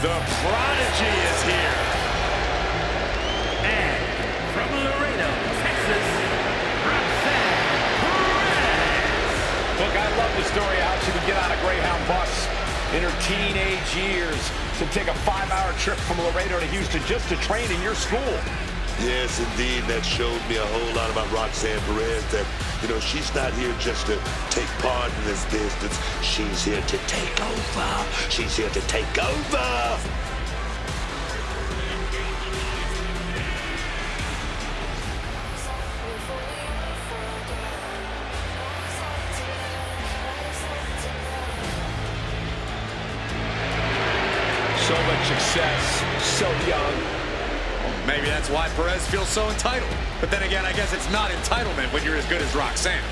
The Prodigy is here. And from Laredo, Texas, Roxanne Perez. Look, I love the story of how she would get on a Greyhound bus in her teenage years to take a 5-hour trip from Laredo to Houston just to train in your school. Yes, indeed. That showed me a whole lot about Roxanne Perez, that, she's not here just to take part in this business. She's here to take over. She's here to take over. So much success, so young. Maybe that's why Perez feels so entitled. But then again, I guess it's not entitlement when you're as good as Roxanne.